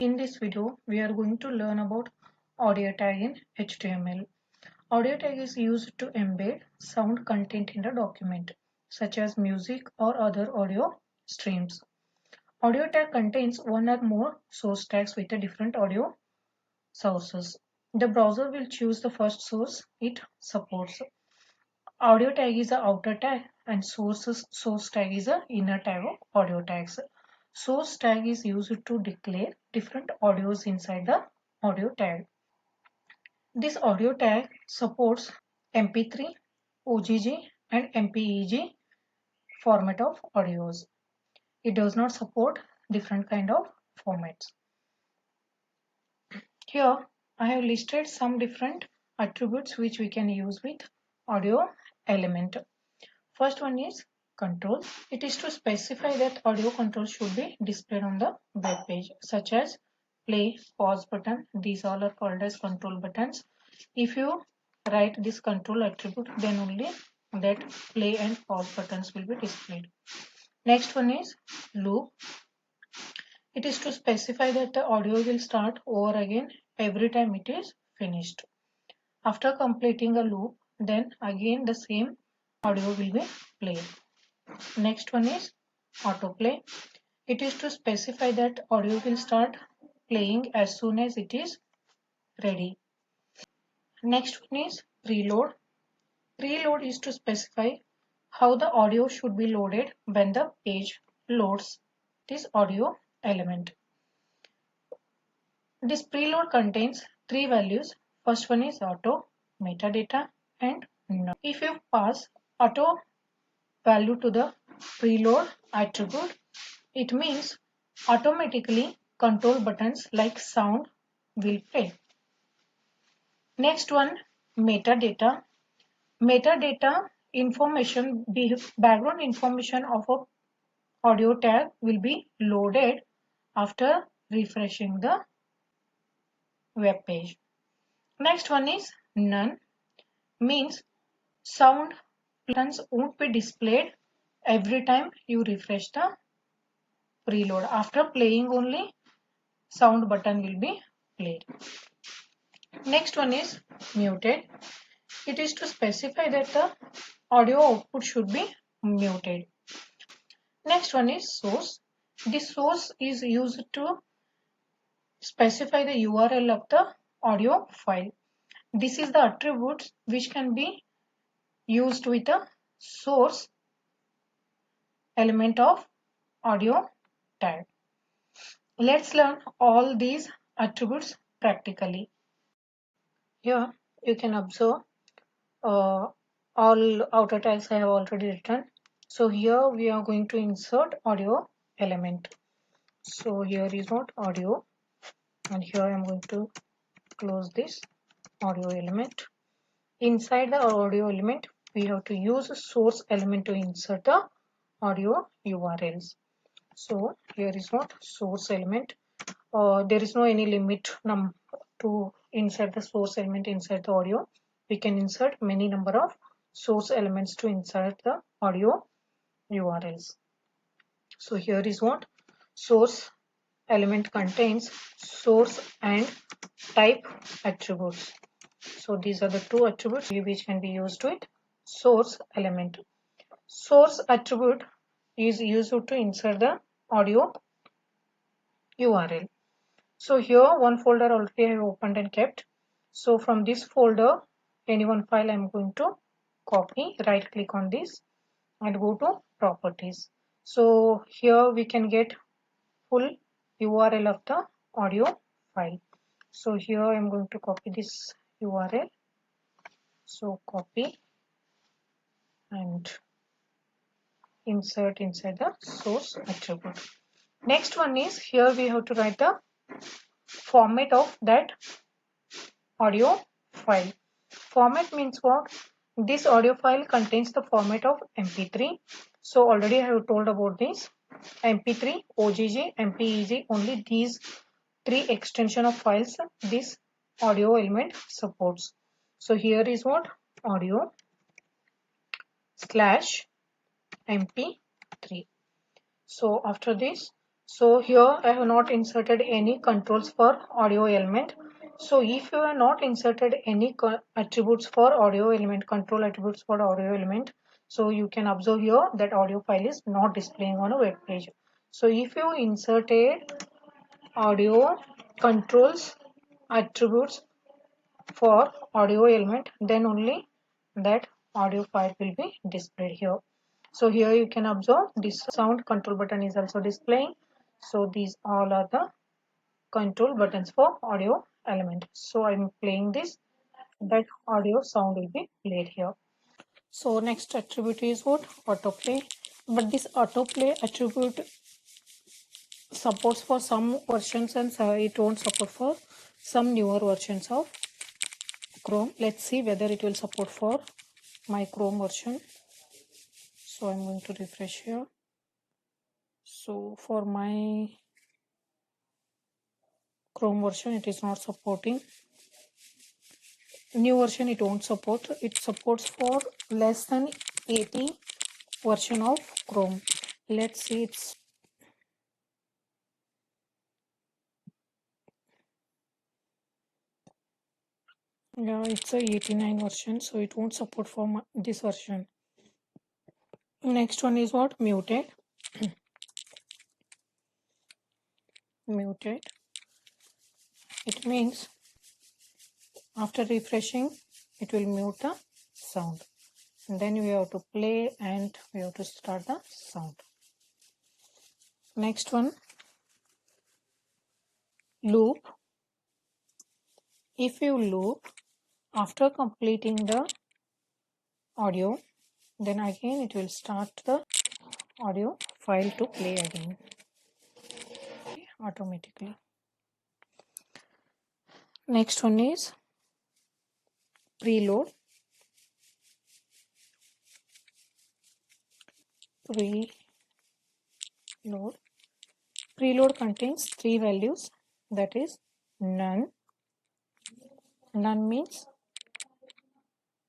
In this video, we are going to learn about audio tag in HTML. Audio tag is used to embed sound content in a document, such as music or other audio streams. Audio tag contains one or more source tags with a different audio sources. The browser will choose the first source it supports. Audio tag is the outer tag and source tag is the inner tag of audio tags. Source tag is used to declare different audios inside the audio tag. This audio tag supports MP3, OGG and MPEG format of audios. It does not support different kind of formats. Here I have listed some different attributes which we can use with audio element. First one is control. It is to specify that audio control should be displayed on the web page, such as play, pause button. These all are called as control buttons. If you write this control attribute, then only that play and pause buttons will be displayed. Next one is loop. It is to specify that the audio will start over again every time it is finished. After completing a loop, then again the same audio will be played. Next one is autoplay. It is to specify that audio will start playing as soon as it is ready. Next one is preload. Preload is to specify how the audio should be loaded when the page loads this audio element. This preload contains three values. First one is auto, metadata and none. If you pass auto value to the preload attribute, it means automatically control buttons like sound will play. Next one, metadata. Metadata information, background information of a audio tag will be loaded after refreshing the web page. Next one is none, means sound buttons won't be displayed every time you refresh the preload. After playing only sound button will be played. Next one is muted. It is to specify that the audio output should be muted. Next one is source. This source is used to specify the URL of the audio file. This is the attribute which can be used with a source element of audio tag. Let's learn all these attributes practically. Here you can observe all outer tags I have already written. So here we are going to insert audio element. So here is what audio, and here I am going to close this audio element. Inside the audio element, we have to use a source element to insert the audio URLs. So here is what source element. There is no any limit to insert the source element inside the audio. We can insert many number of source elements to insert the audio URLs. So here is what source element contains source and type attributes. So these are the two attributes which can be used with source element. Source attribute is used to insert the audio URL. So here one folder already I have opened and kept. So from this folder, any one file I am going to copy, right click on this and go to properties. So here we can get full URL of the audio file. So here I am going to copy this URL. So copy and insert inside the source attribute. Next one is here we have to write the format of that audio file. Format means what? This audio file contains the format of MP3. So already I have told about this. MP3, OGG, MPEG, only these three extension of files this audio element supports. So here is what? Audio / MP3. So after this, So here I have not inserted any controls for audio element. So if you have not inserted any attributes for audio element, control attributes for audio element, so you can observe here that audio file is not displaying on a web page. So if you inserted audio controls attributes for audio element, then only that audio file will be displayed here. So here you can observe this sound control button is also displaying. So these all are the control buttons for audio element. So I'm playing this, that audio sound will be played here. So next attribute is what? Autoplay. But this autoplay attribute supports for some versions and it won't support for some newer versions of Chrome. Let's see whether it will support for my Chrome version. So I'm going to refresh here. So for my Chrome version, it is not supporting. New version it won't support. It supports for less than 80 version of Chrome. Let's see it's it's a 89 version, so it won't support for this version. Next one is what? Muted. Muted. It means after refreshing, it will mute the sound. And then we have to play and we have to start the sound. Next one, loop. If you loop after completing the audio, then again it will start the audio file to play again automatically. Next one is preload. Preload contains three values, that is none. None means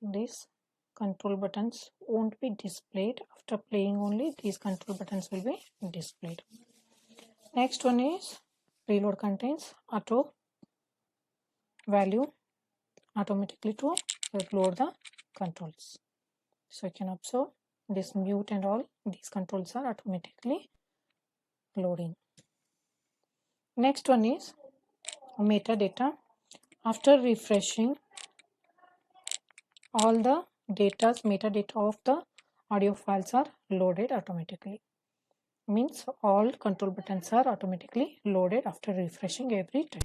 these control buttons won't be displayed. After playing only these control buttons will be displayed. Next one is preload contains auto value automatically to load the controls. So you can observe this mute and all these controls are automatically loading. Next one is metadata. After refreshing, all the metadata of the audio files are loaded automatically. Means all control buttons are automatically loaded after refreshing every time.